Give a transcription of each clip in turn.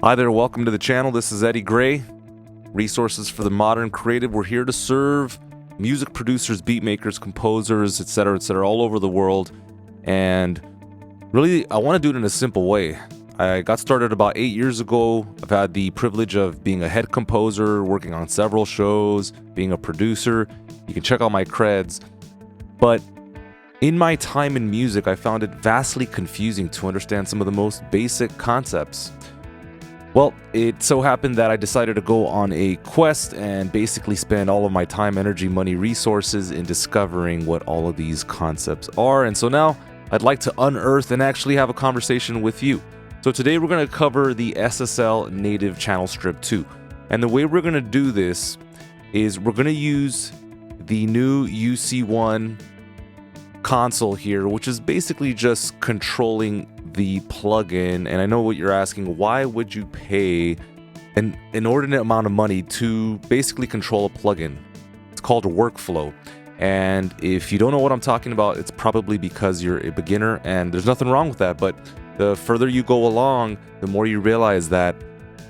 Hi there, welcome to the channel. This is Eddie Gray, Resources for the Modern Creative. We're here to serve music producers, beat makers, composers, etc., all over the world. And really, I want to do it in a simple way. I got started about 8 years ago. I've had the privilege of being a head composer, working on several shows, being a producer. You can check out my creds. But in my time in music, I found it vastly confusing to understand some of the most basic concepts. Well, it so happened that I decided to go on a quest and basically spend all of my time, energy, money, resources in discovering what all of these concepts are. And so now I'd like to unearth and actually have a conversation with you. So today we're going to cover the SSL native channel strip 2. And the way we're going to do this is we're going to use the new UC1 console here, which is basically just controlling the plugin. And I know what you're asking, why would you pay an inordinate amount of money to basically control a plugin? It's called a workflow. And if you don't know what I'm talking about, it's probably because you're a beginner, and there's nothing wrong with that. But the further you go along, the more you realize that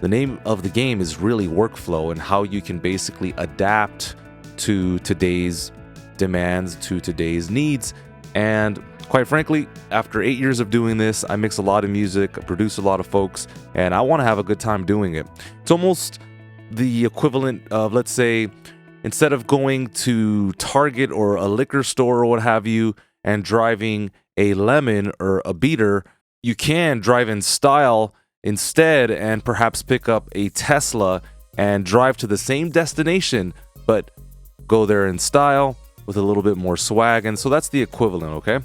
the name of the game is really workflow, and how you can basically adapt to today's demands, to today's needs. And quite frankly, after 8 years of doing this, I mix a lot of music, I produce a lot of folks, and I want to have a good time doing it. It's almost the equivalent of, let's say, instead of going to Target or a liquor store or what have you and driving a Lemon or a Beater, you can drive in style instead and perhaps pick up a Tesla and drive to the same destination, but go there in style with a little bit more swag. And so that's the equivalent, okay?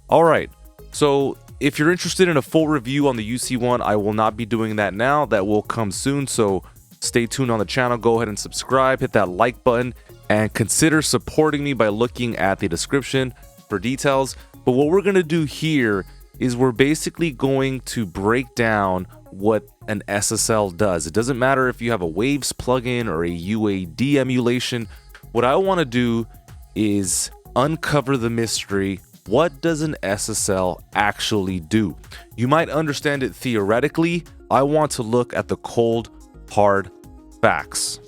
All right, so if you're interested in a full review on the UC1, I will not be doing that now. That will come soon, so stay tuned on the channel. Go ahead and subscribe, hit that like button, and consider supporting me by looking at the description for details. But what we're gonna do here is we're basically going to break down what an SSL does. It doesn't matter if you have a Waves plugin or a UAD emulation. What I wanna do is uncover the mystery. What does an SSL actually do? You might understand it theoretically. I want to look at the cold, hard facts.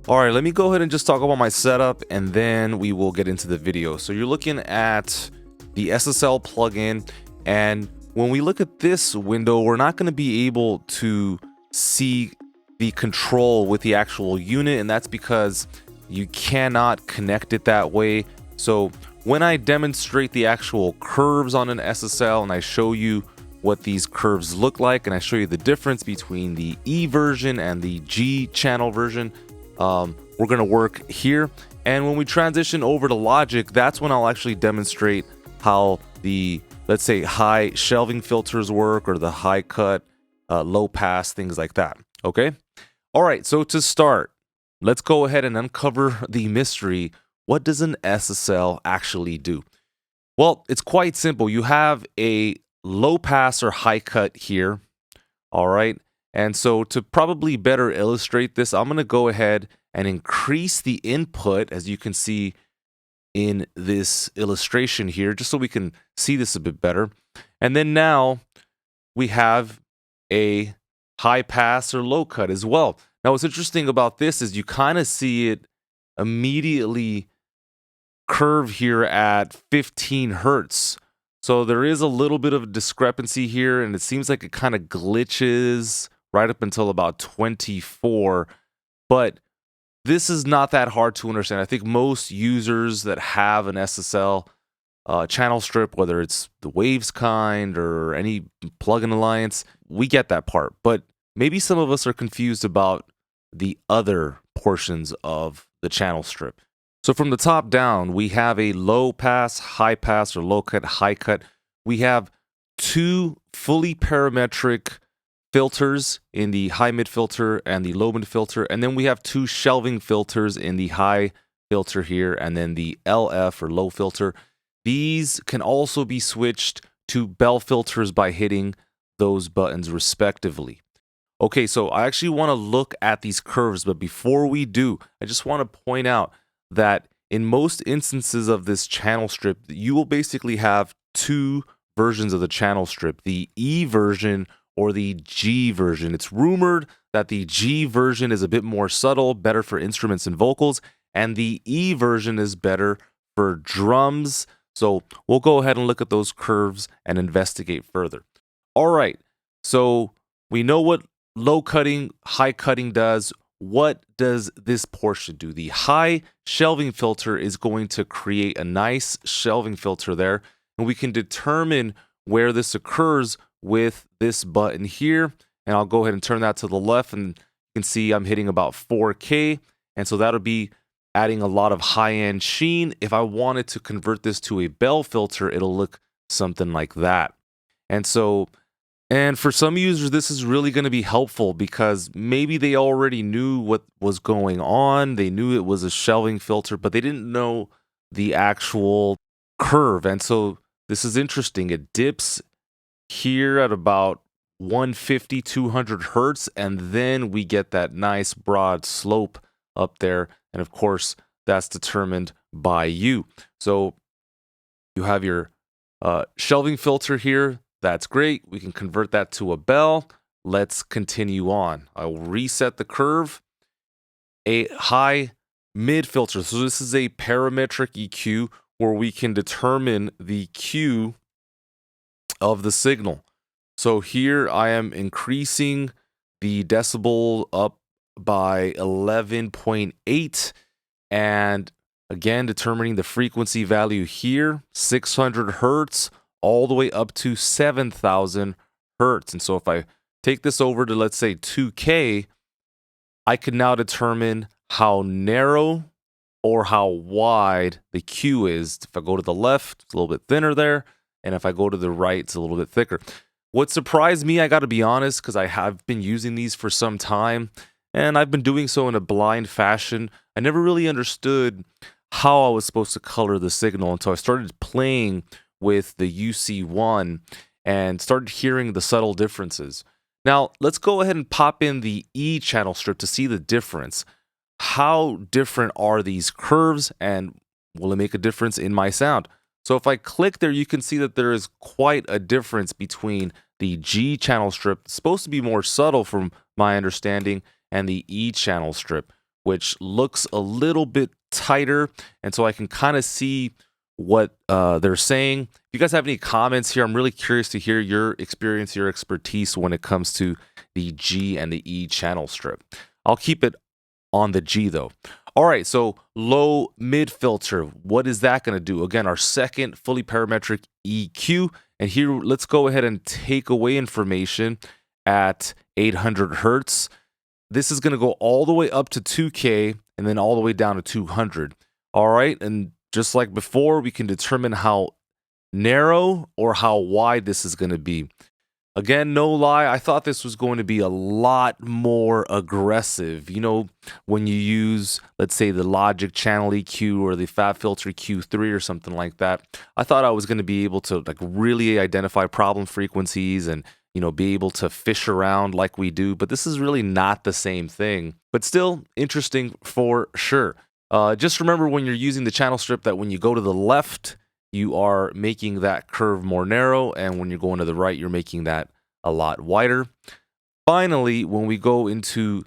All right, let me go ahead and just talk about my setup, and then we will get into the video. So you're looking at the SSL plugin, and when we look at this window, we're not going to be able to see the control with the actual unit, and that's because you cannot connect it that way. So when I demonstrate the actual curves on an SSL and I show you what these curves look like, and I show you the difference between the E version and the G channel version, we're going to work here. And when we transition over to Logic, that's when I'll actually demonstrate how the, let's say, high shelving filters work, or the high cut, low pass, things like that. Okay? All right, so to start, let's go ahead and uncover the mystery. What does an SSL actually do? Well, it's quite simple. You have a low pass or high cut here. All right. And so to probably better illustrate this, I'm going to go ahead and increase the input, as you can see in this illustration here, just so we can see this a bit better. And then now we have a high pass or low cut as well. Now, what's interesting about this is you kind of see it immediately curve here at 15 hertz. So there is a little bit of a discrepancy here, and it seems like it kind of glitches right up until about 24. But this is not that hard to understand. I think most users that have an SSL channel strip, whether it's the Waves kind or any plugin alliance, we get that part. But maybe some of us are confused about the other portions of the channel strip. So from the top down, we have a low pass, high pass, or low cut, high cut. We have two fully parametric filters in the high mid filter and the low mid filter. And then we have two shelving filters in the high filter here, and then the LF or low filter. These can also be switched to bell filters by hitting those buttons respectively. Okay, so I actually want to look at these curves, but before we do, I just want to point out that in most instances of this channel strip, you will basically have two versions of the channel strip, the E version or the G version. It's rumored that the G version is a bit more subtle, better for instruments and vocals, and the E version is better for drums. So we'll go ahead and look at those curves and investigate further. All right, so we know what low cutting, high cutting does. What does this portion do? The high shelving filter is going to create a nice shelving filter there, and we can determine where this occurs with this button here. And I'll go ahead and turn that to the left, and you can see I'm hitting about 4K, and so that'll be adding a lot of high-end sheen. If I wanted to convert this to a bell filter, it'll look something like that. And for some users, this is really going to be helpful because maybe they already knew what was going on. They knew it was a shelving filter, but they didn't know the actual curve. And so this is interesting. It dips here at about 150, 200 hertz, and then we get that nice broad slope up there. And of course, that's determined by you. So you have your shelving filter here. That's great. We can convert that to a bell. Let's continue on. I will reset the curve. A high mid filter. So this is a parametric EQ where we can determine the Q of the signal. So here I am increasing the decibel up by 11.8, and again determining the frequency value here, 600 hertz all the way up to 7,000 hertz. And so if I take this over to, let's say, 2K, I can now determine how narrow or how wide the Q is. If I go to the left, it's a little bit thinner there, and if I go to the right, it's a little bit thicker. What surprised me, I got to be honest, because I have been using these for some time, and I've been doing so in a blind fashion. I never really understood how I was supposed to color the signal until I started playing with the UC1 and started hearing the subtle differences. Now, let's go ahead and pop in the E channel strip to see the difference. How different are these curves, and will it make a difference in my sound? So if I click there, you can see that there is quite a difference between the G channel strip, supposed to be more subtle from my understanding, and the E channel strip, which looks a little bit tighter. And so I can kind of see what they're saying. If you guys have any comments here, I'm really curious to hear your experience, your expertise when it comes to the G and the E channel strip. I'll keep it on the G though. All right, so low mid filter, what is that going to do? Again, our second fully parametric EQ. And here, let's go ahead and take away information at 800 hertz. This is going to go all the way up to 2K and then all the way down to 200. All right, and just like before, we can determine how narrow or how wide this is going to be. Again, no lie, I thought this was going to be a lot more aggressive. You know, when you use, let's say, the Logic Channel EQ or the FabFilter Q3 or something like that, I thought I was going to be able to like really identify problem frequencies and, you know, be able to fish around like we do. But this is really not the same thing. But still interesting for sure. Just remember when you're using the channel strip that when you go to the left, you are making that curve more narrow, and when you're going to the right, you're making that a lot wider. Finally, when we go into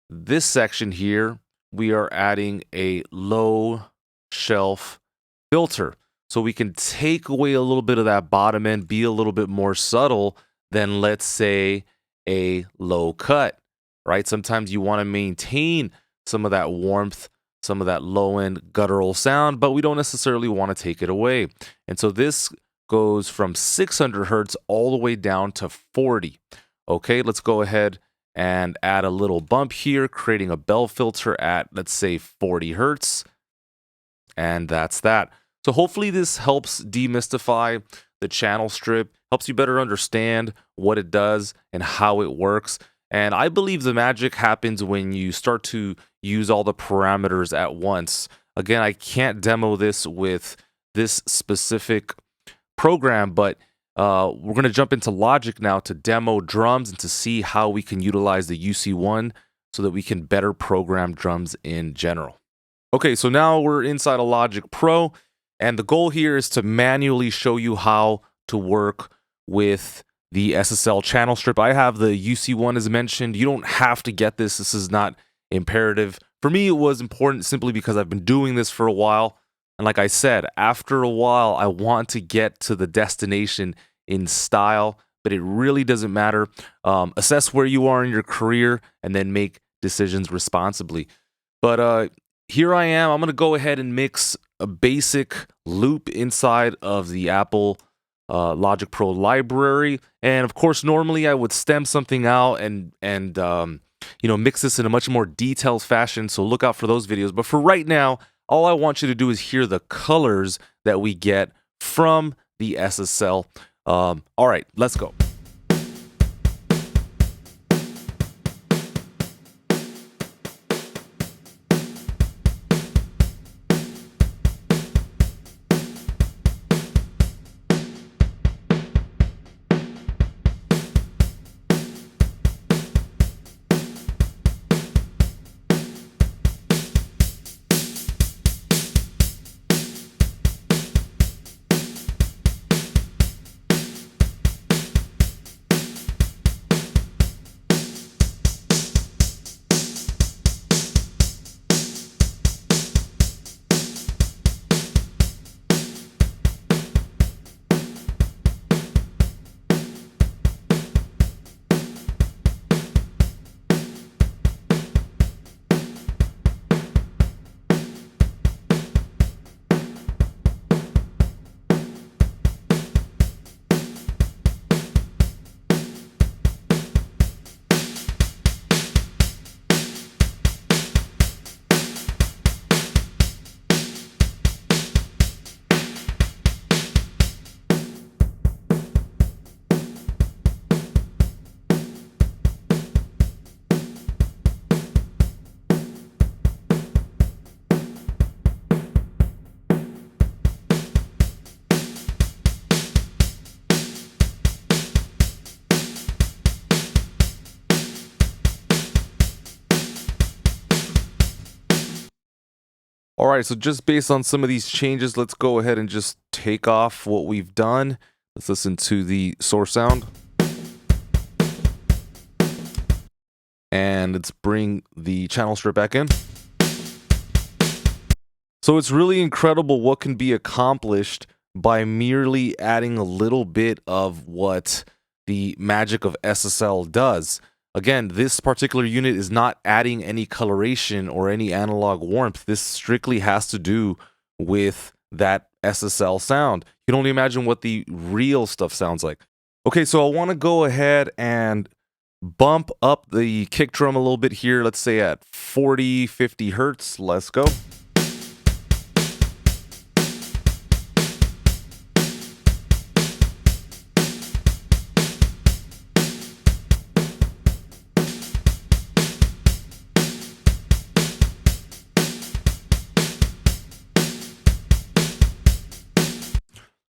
this section here, we are adding a low shelf filter. So we can take away a little bit of that bottom end, be a little bit more subtle than, let's say, a low cut, right? Sometimes you want to maintain some of that warmth, some of that low-end guttural sound, but we don't necessarily want to take it away. And so this goes from 600 hertz all the way down to 40. Okay, let's go ahead and add a little bump here, creating a bell filter at, let's say, 40 hertz. And that's that. So hopefully this helps demystify the channel strip, helps you better understand what it does and how it works. And I believe the magic happens when you start to use all the parameters at once. Again, I can't demo this with this specific program, but we're going to jump into Logic now to demo drums and to see how we can utilize the UC1 so that we can better program drums in general. Okay, so now we're inside a Logic Pro, and the goal here is to manually show you how to work with the SSL Channel Strip. I have the UC one as mentioned. You don't have to get this. This is not imperative. For me, it was important simply because I've been doing this for a while. And like I said, after a while, I want to get to the destination in style, but it really doesn't matter. Assess where you are in your career and then make decisions responsibly. But here I am. I'm going to go ahead and mix a basic loop inside of the Apple Logic Pro library. And of course, normally I would stem something out and mix this in a much more detailed fashion. So look out for those videos. But for right now, all I want you to do is hear the colors that we get from the SSL. All right, let's go. All right, so just based on some of these changes, let's go ahead and just take off what we've done. Let's listen to the source sound. And let's bring the channel strip back in. So it's really incredible what can be accomplished by merely adding a little bit of what the magic of SSL does. Again, this particular unit is not adding any coloration or any analog warmth. This strictly has to do with that SSL sound. You can only imagine what the real stuff sounds like. Okay, so I want to go ahead and bump up the kick drum a little bit here. Let's say at 40, 50 hertz. Let's go.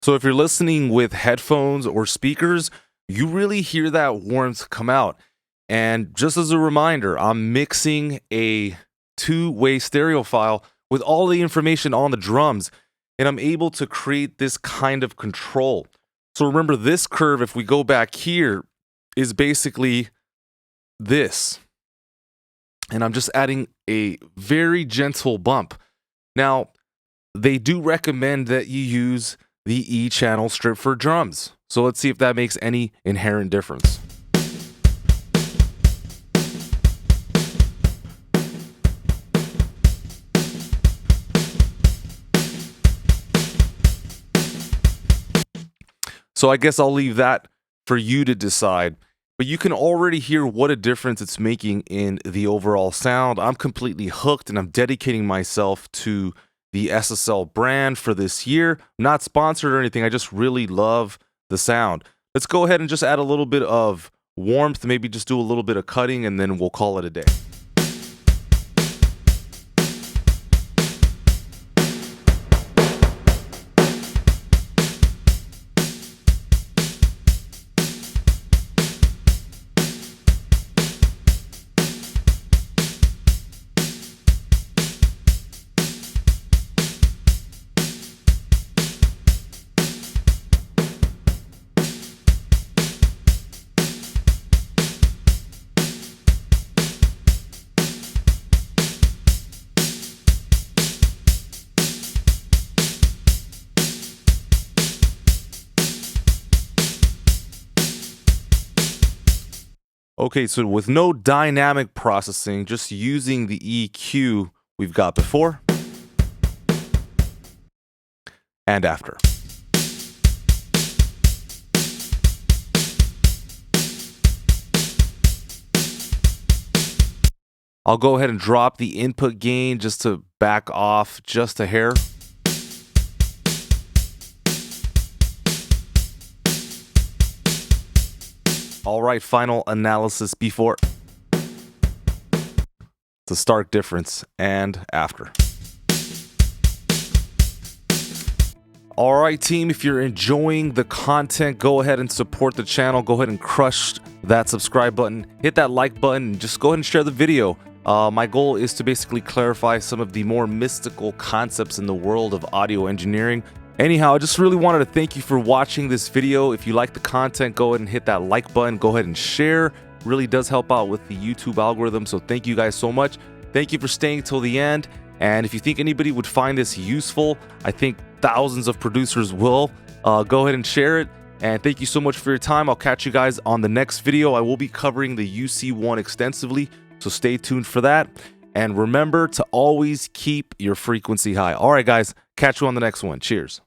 So if you're listening with headphones or speakers, you really hear that warmth come out. And just as a reminder, I'm mixing a two-way stereo file with all the information on the drums, and I'm able to create this kind of control. So remember, this curve, if we go back here, is basically this. And I'm just adding a very gentle bump. Now, they do recommend that you use the E channel strip for drums. So let's see if that makes any inherent difference. So I guess I'll leave that for you to decide. But you can already hear what a difference it's making in the overall sound. I'm completely hooked and I'm dedicating myself to the SSL brand for this year. I'm not sponsored or anything. I just really love the sound. Let's go ahead and just add a little bit of warmth, maybe just do a little bit of cutting, and then we'll call it a day. Okay, so with no dynamic processing, just using the EQ we've got before and after. I'll go ahead and drop the input gain just to back off just a hair. All right, final analysis before. It's a stark difference and after. All right, team, if you're enjoying the content, go ahead and support the channel. Go ahead and crush that subscribe button. Hit that like button and just go ahead and share the video. My goal is to basically clarify some of the more mystical concepts in the world of audio engineering. Anyhow, I just really wanted to thank you for watching this video. If you like the content, go ahead and hit that like button. Go ahead and share. Really does help out with the YouTube algorithm. So thank you guys so much. Thank you for staying till the end. And if you think anybody would find this useful, I think thousands of producers will. Go ahead and share it. And thank you so much for your time. I'll catch you guys on the next video. I will be covering the UC1 extensively, so stay tuned for that. And remember to always keep your frequency high. All right, guys, catch you on the next one. Cheers.